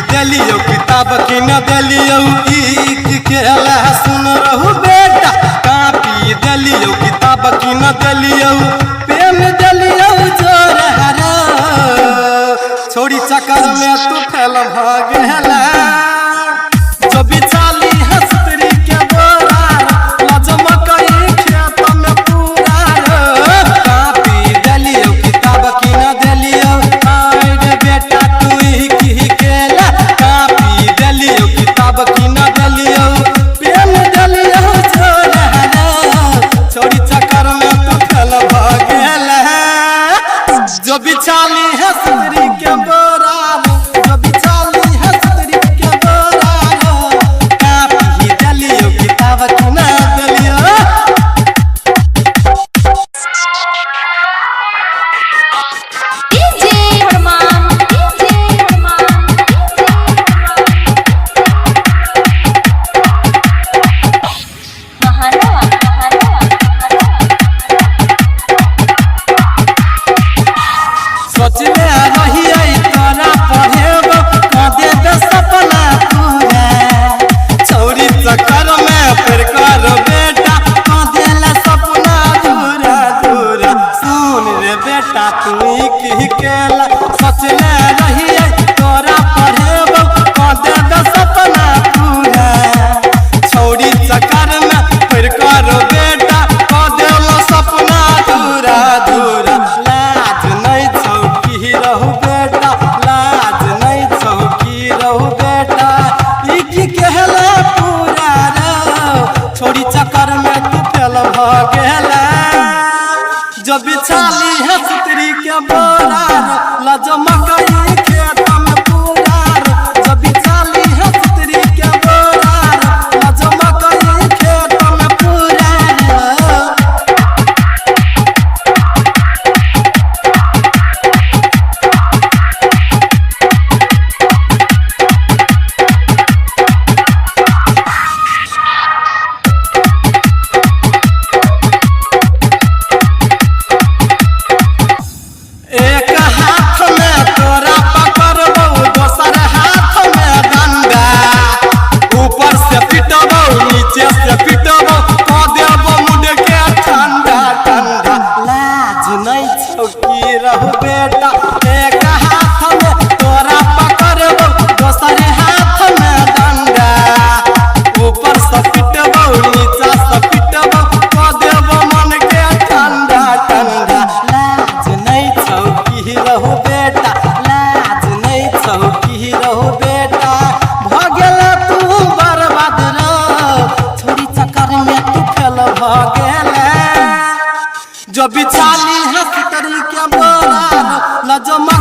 दिलियो किताब की न दिलियो खेला सुन रहू बेटा। कापी दिलियो किताब की न दिलियो पेन दिलियो जोर हरा छोड़ी चक्कर में तू फैल भागेला जो बिचाली हस्तरी के बोरा लजमा कई खेत में पूरा। कापी दिलियो किताब की न दिलियो आए रे बेटा तू की केला। कापी दिलियो किताब की न दिलियो पेन दिलियो जोर हरा छोड़ी चक्कर में तू फैल भागेला जो बिचाली हस्तरी के बोरा जो बिचाली हस्तरी के बोरा। कापी दिलियो किताब की न दिलियो सोचले रही तोरा पढ़ेब कदे दे सपना पूरा छौरी चक्कर में फिर कर बेटा कदेला सपना दूरा दूरा। सुन रे बेटा तू की केला सोचले रही तोरा पढ़ेब कदे दे सपना पूरा छौरी चक्कर में फिर कर बेटा कदेला सपना दूरा दूरा। लाज नहीं चौकी रहू बेटा लाज नहीं चौकी रहू बेटा की कहला पूरा रो छोड़ी चक्कर में तू फैल भागेला जो बिछाली हस्तरी के बोरा लजमा कई खेत में पूरा। जो बिछाली हस्तरी के बोरा लजमा कई खेत में पूरा। एक हाथ में तोरा पकड़बो दोसर हाथ में डंडा ऊपर से पिटबो नीचे से पिटबो क देबो मुंड के ठंडा ठंडा। लाज नहीं छौकी रहू बेटा एक हाथ में तोरा पकड़बो दोसर हाथ में डंडा ऊपर से पिटबो नीचे से पिटबो क देबो मन के ठंडा ठंडा। लाज नहीं चौकी रहू बेटा लाज नहीं चौकी रहू बेटा भगेला तू बर्बाद रो छोड़ी चक्कर में तू फैल भागेला जो बिचाली हस्तरी के बोरा लजमा